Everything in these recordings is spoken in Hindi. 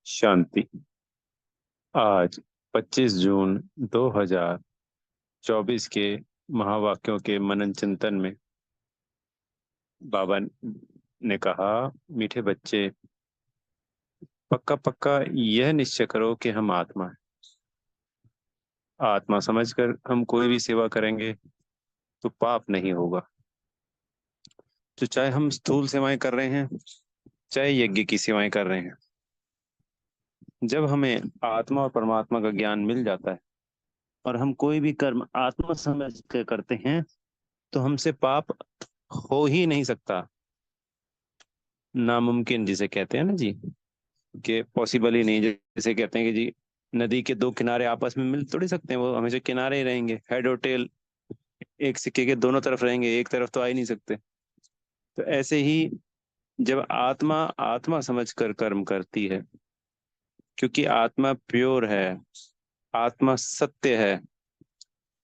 शांति। आज 25 जून 2024 के महावाक्यों के मनन चिंतन में बाबा ने कहा, मीठे बच्चे, पक्का पक्का यह निश्चय करो कि हम आत्मा है। आत्मा समझकर हम कोई भी सेवा करेंगे तो पाप नहीं होगा। तो चाहे हम स्थूल सेवाएं कर रहे हैं, चाहे यज्ञ की सेवाएं कर रहे हैं, जब हमें आत्मा और परमात्मा का ज्ञान मिल जाता है और हम कोई भी कर्म आत्मा समझ कर करते हैं तो हमसे पाप हो ही नहीं सकता। नामुमकिन जिसे कहते हैं ना जी, कि पॉसिबल ही नहीं। जैसे कहते हैं कि जी, नदी के दो किनारे आपस में मिल थोड़ी सकते हैं, वो हमेशा किनारे ही रहेंगे। हेड और टेल एक सिक्के के दोनों तरफ रहेंगे, एक तरफ तो आ ही नहीं सकते। तो ऐसे ही जब आत्मा आत्मा समझ कर कर्म करती है, क्योंकि आत्मा प्योर है, आत्मा सत्य है,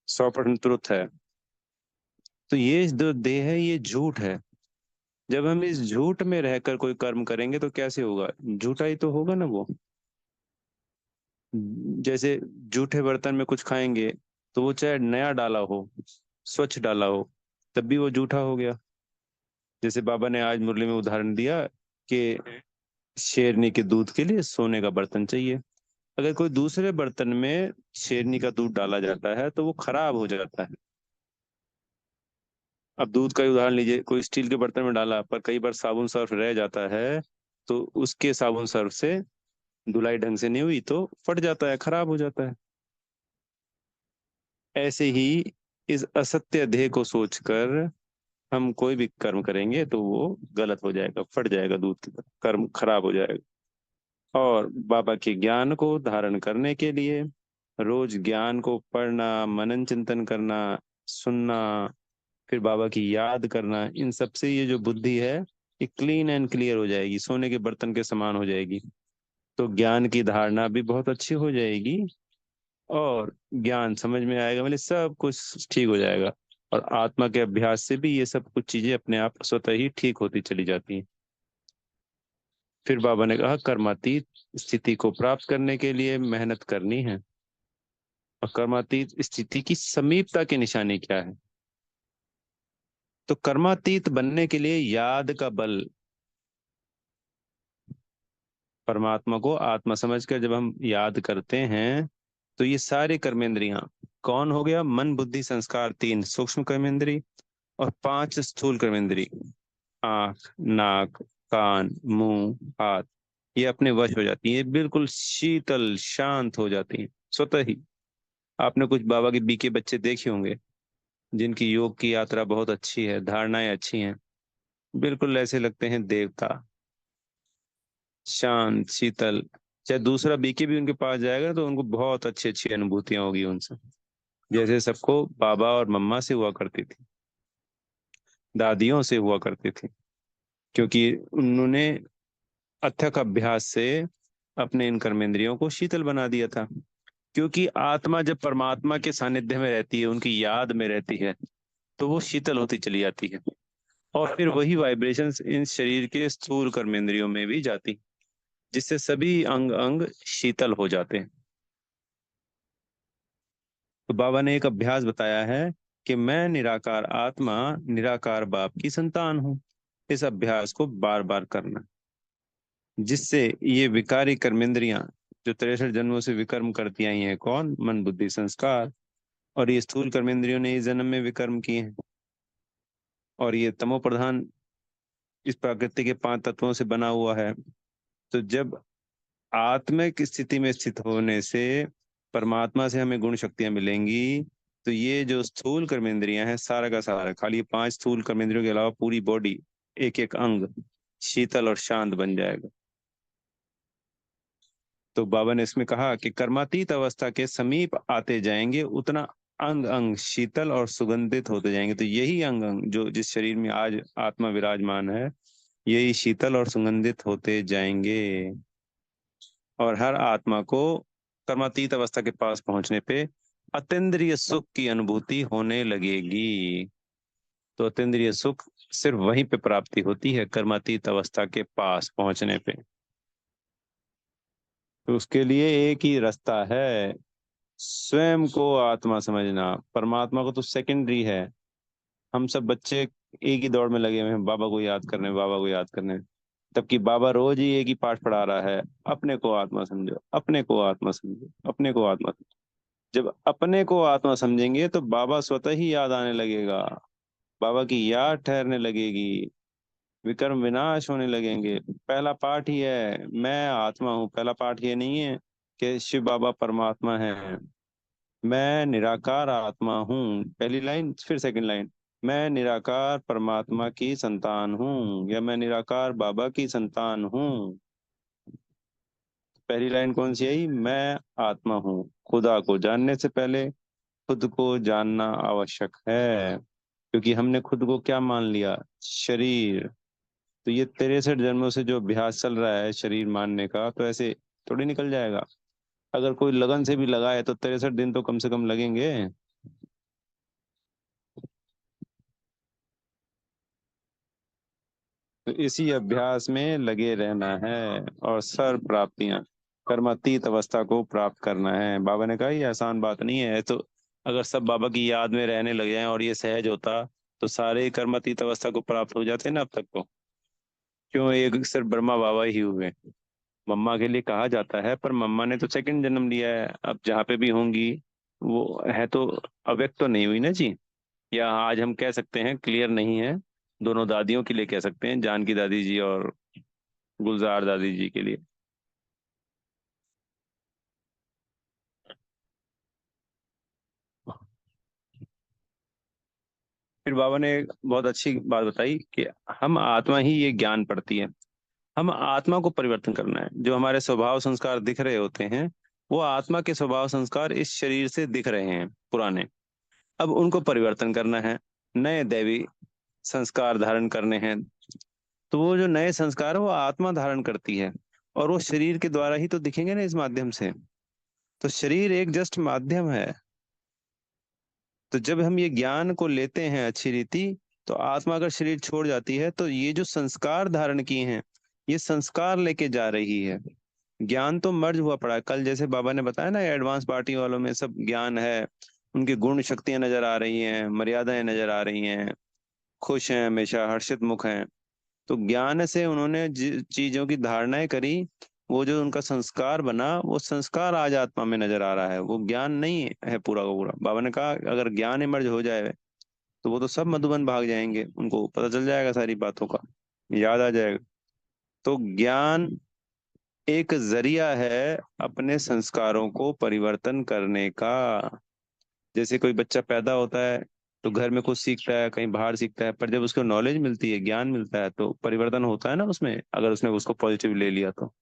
100% ट्रुथ है, तो ये जो देह है ये झूठ है। जब हम इस झूठ में रहकर कोई कर्म करेंगे तो कैसे होगा? झूठा ही तो होगा ना वो। जैसे जूठे बर्तन में कुछ खाएंगे तो वो चाहे नया डाला हो, स्वच्छ डाला हो, तब भी वो जूठा हो गया। जैसे बाबा ने आज मुरली में उदाहरण दिया कि शेरनी के दूध के लिए सोने का बर्तन चाहिए। अगर कोई दूसरे बर्तन में शेरनी का दूध डाला जाता है तो वो खराब हो जाता है। अब दूध का ही उदाहरण लीजिए, कोई स्टील के बर्तन में डाला पर कई बार साबुन सर्फ रह जाता है, तो उसके साबुन सर्फ से धुलाई ढंग से नहीं हुई तो फट जाता है, खराब हो जाता है। ऐसे ही इस असत्य देह को सोचकर हम कोई भी कर्म करेंगे तो वो गलत हो जाएगा, फट जाएगा, दूध की तरह कर्म खराब हो जाएगा। और बाबा के ज्ञान को धारण करने के लिए रोज ज्ञान को पढ़ना, मनन चिंतन करना, सुनना, फिर बाबा की याद करना, इन सब से ये जो बुद्धि है ये क्लीन एंड क्लियर हो जाएगी, सोने के बर्तन के समान हो जाएगी। तो ज्ञान की धारणा भी बहुत अच्छी हो जाएगी और ज्ञान समझ में आएगा, मतलब सब कुछ ठीक हो जाएगा। और आत्मा के अभ्यास से भी ये सब कुछ चीजें अपने आप स्वतः ही ठीक होती चली जाती हैं। फिर बाबा ने कहा, कर्मातीत स्थिति को प्राप्त करने के लिए मेहनत करनी है। और कर्मातीत स्थिति की समीपता की निशानी क्या है? तो कर्मातीत बनने के लिए याद का बल, परमात्मा को आत्मा समझकर जब हम याद करते हैं तो ये सारे कर्मेंद्रियां, कौन हो गया? मन बुद्धि संस्कार, तीन सूक्ष्म कर्मेंद्री और पांच स्थूल कर्मेंद्री, आंख, नाक, कान, मुंह, हाथ, ये अपने वश हो जाती हैं, बिल्कुल शीतल शांत हो जाती हैं स्वतः ही। आपने कुछ बाबा के बीके बच्चे देखे होंगे जिनकी योग की यात्रा बहुत अच्छी है, धारणाएं अच्छी हैं, बिल्कुल ऐसे लगते हैं देवता, शांत शीतल। चाहे दूसरा बीके भी उनके पास जाएगा तो उनको बहुत अच्छी अच्छी अनुभूतियां होगी उनसे, जैसे सबको बाबा और मम्मा से हुआ करती थी, दादियों से हुआ करती थी। क्योंकि उन्होंने अथक अभ्यास से अपने इन कर्मेंद्रियों को शीतल बना दिया था। क्योंकि आत्मा जब परमात्मा के सानिध्य में रहती है, उनकी याद में रहती है, तो वो शीतल होती चली जाती है। और फिर वही वाइब्रेशंस इन शरीर के स्थूल कर्मेंद्रियों में भी जाती, जिससे सभी अंग अंग शीतल हो जाते हैं। तो बाबा ने एक अभ्यास बताया है कि मैं निराकार आत्मा, निराकार बाप की संतान हूँ। इस अभ्यास को बार बार करना, जिससे ये विकारी कर्मेंद्रियां जो 63 जन्मों से विकर्म करती आई हैं, कौन? मन बुद्धि संस्कार, और ये स्थूल कर्मेंद्रियों ने इस जन्म में विकर्म किए हैं। और ये तमो प्रधान इस प्रकृति के 5 तत्वों से बना हुआ है। तो जब आत्मिक स्थिति में स्थित होने से परमात्मा से हमें गुण शक्तियां मिलेंगी, तो ये जो स्थूल कर्मेंद्रियां हैं, सारा का सारा, खाली ये 5 स्थूल कर्मेंद्रियों के अलावा पूरी बॉडी, एक एक अंग शीतल और शांत बन जाएगा। तो बाबा ने इसमें कहा कि कर्मातीत अवस्था के समीप आते जाएंगे उतना अंग अंग शीतल और सुगंधित होते जाएंगे। तो यही अंग अंग जो जिस शरीर में आज आत्मा विराजमान है, यही शीतल और सुगंधित होते जाएंगे। और हर आत्मा को कर्मातीत अवस्था के पास पहुंचने पे अतीन्द्रिय सुख की अनुभूति होने लगेगी। तो अतीन्द्रिय सुख सिर्फ वहीं पे प्राप्ति होती है, कर्मातीत अवस्था के पास पहुंचने पे। तो उसके लिए एक ही रास्ता है, स्वयं को आत्मा समझना। परमात्मा को तो सेकेंडरी है। हम सब बच्चे एक ही दौड़ में लगे हुए हैं, बाबा को याद करने, बाबा को याद करने। जबकि बाबा रोज ही एक ही पाठ पढ़ा रहा है, अपने को आत्मा समझो, अपने को आत्मा समझो, अपने को आत्मा समझो। जब अपने को आत्मा समझेंगे तो बाबा स्वतः ही याद आने लगेगा, बाबा की याद ठहरने लगेगी, विकर्म विनाश होने लगेंगे। पहला पाठ ही है मैं आत्मा हूँ। पहला पाठ ये नहीं है कि शिव बाबा परमात्मा है। मैं निराकार आत्मा हूँ, पहली लाइन। फिर सेकंड लाइन, मैं निराकार परमात्मा की संतान हूँ, या मैं निराकार बाबा की संतान हूँ। पहली लाइन कौन सी आई? मैं आत्मा हूँ। खुदा को जानने से पहले खुद को जानना आवश्यक है, क्योंकि हमने खुद को क्या मान लिया? शरीर। तो ये 63 जन्मों से जो अभ्यास चल रहा है शरीर मानने का, तो ऐसे थोड़ी निकल जाएगा। अगर कोई लगन से भी लगाए तो 63 दिन तो कम से कम लगेंगे। तो इसी अभ्यास में लगे रहना है, और सर्व प्राप्तियां, कर्मातीत अवस्था को प्राप्त करना है। बाबा ने कहा ये आसान बात नहीं है। तो अगर सब बाबा की याद में रहने लग जाएं और ये सहज होता, तो सारे कर्मातीत अवस्था को प्राप्त हो जाते ना अब तक तो। क्यों एक सिर्फ ब्रह्मा बाबा ही हुए? मम्मा के लिए कहा जाता है, पर मम्मा ने तो सेकंड जन्म लिया है, अब जहाँ पे भी होंगी वो है तो अव्यक्त तो नहीं हुई ना जी। या आज हम कह सकते हैं क्लियर नहीं है, दोनों दादियों के लिए कह सकते हैं, जानकी दादी जी और गुलजार दादी जी के लिए। फिर बाबा ने एक बहुत अच्छी बात बताई कि हम आत्मा ही ये ज्ञान पड़ती है। हम आत्मा को परिवर्तन करना है। जो हमारे स्वभाव संस्कार दिख रहे होते हैं, वो आत्मा के स्वभाव संस्कार इस शरीर से दिख रहे हैं पुराने। अब उनको परिवर्तन करना है, नए दैवी संस्कार धारण करने हैं। तो वो जो नए संस्कार है वो आत्मा धारण करती है, और वो शरीर के द्वारा ही तो दिखेंगे ना, इस माध्यम से। तो शरीर एक जस्ट माध्यम है। तो जब हम ये ज्ञान को लेते हैं अच्छी रीति, तो आत्मा अगर शरीर छोड़ जाती है तो ये जो संस्कार धारण किए हैं, ये संस्कार लेके जा रही है। ज्ञान तो मर्ज हुआ पड़ा है। कल जैसे बाबा ने बताया ना, एडवांस पार्टी वालों में सब ज्ञान है, उनके गुण शक्तियां नजर आ रही हैं, मर्यादाएं नजर आ रही हैं, खुश हैं, हमेशा हर्षित मुख हैं। तो ज्ञान से उन्होंने चीजों की धारणाएं करी, वो जो उनका संस्कार बना, वो संस्कार आज आत्मा में नजर आ रहा है, वो ज्ञान नहीं है पूरा का पूरा। बाबा ने कहा अगर ज्ञान इमर्ज हो जाए तो वो तो सब मधुबन भाग जाएंगे, उनको पता चल जाएगा सारी बातों का, याद आ जाएगा। तो ज्ञान एक जरिया है अपने संस्कारों को परिवर्तन करने का। जैसे कोई बच्चा पैदा होता है तो घर में कुछ सीखता है, कहीं बाहर सीखता है, पर जब उसको नॉलेज मिलती है, ज्ञान मिलता है, तो परिवर्तन होता है ना उसमें, अगर उसने उसको पॉजिटिव ले लिया तो।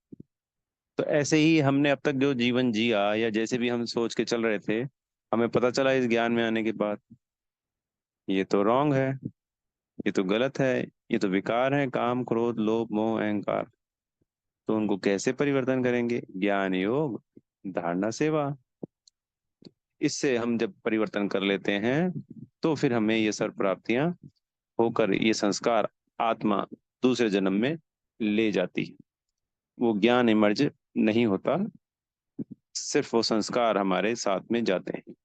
तो ऐसे ही हमने अब तक जो जीवन जिया, या जैसे भी हम सोच के चल रहे थे, हमें पता चला इस ज्ञान में आने के बाद ये तो रॉन्ग है, ये तो गलत है, ये तो विकार है, काम क्रोध लोभ मोह अहंकार। तो उनको कैसे परिवर्तन करेंगे? ज्ञान योग धारणा सेवा। इससे हम जब परिवर्तन कर लेते हैं, तो फिर हमें ये सब प्राप्तियां होकर ये संस्कार आत्मा दूसरे जन्म में ले जाती है। वो ज्ञान इमर्ज नहीं होता, सिर्फ वो संस्कार हमारे साथ में जाते हैं।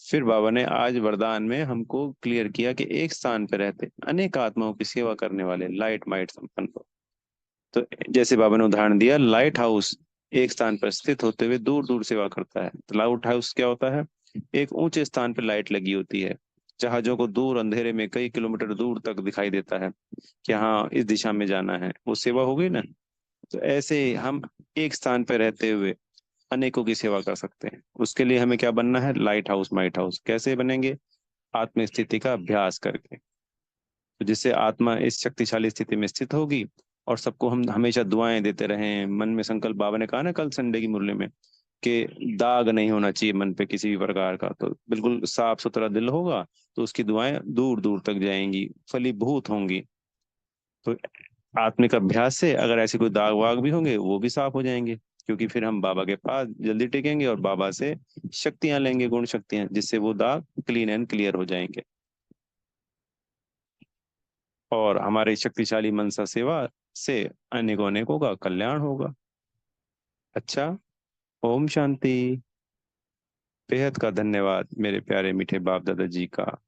फिर बाबा ने आज वरदान में हमको क्लियर किया कि एक स्थान पर रहते अनेक आत्माओं की सेवा करने वाले लाइट माइट संपन्न हो। तो जैसे बाबा ने उदाहरण दिया, लाइट हाउस एक स्थान पर स्थित होते हुए दूर दूर सेवा करता है। तो लाइट हाउस क्या होता है? एक ऊंचे स्थान पर लाइट लगी होती है, जहाजों को दूर अंधेरे में कई किलोमीटर दूर तक दिखाई देता है कि हाँ इस दिशा में जाना है। वो सेवा हो गई ना। तो ऐसे ही हम एक स्थान पर रहते हुए अनेकों की सेवा कर सकते हैं। उसके लिए हमें क्या बनना है? Light house might house. कैसे बनेंगे? आत्म स्थिति का अभ्यास करके। तो जिससे आत्मा इस शक्तिशाली स्थिति में स्थित होगी, और सबको हम हमेशा दुआएं देते रहें, मन में संकल्प। बाबा ने कहा ना कल संडे की मुरली में कि दाग नहीं होना चाहिए मन पे किसी भी प्रकार का, तो बिल्कुल साफ सुथरा दिल होगा, तो उसकी दुआएं दूर दूर तक जाएंगी, फलीभूत होंगी। तो आत्मिक अभ्यास से अगर ऐसे कोई दाग वाग भी होंगे वो भी साफ हो जाएंगे, क्योंकि फिर हम बाबा के पास जल्दी टिकेंगे और बाबा से शक्तियां लेंगे, गुण शक्तियां, जिससे वो दाग क्लीन एंड क्लियर हो जाएंगे। और हमारे शक्तिशाली मनसा सेवा से अनेकों अनेकों का कल्याण होगा। अच्छा। ओम शांति। बेहद का धन्यवाद मेरे प्यारे मीठे बाप दादा जी का।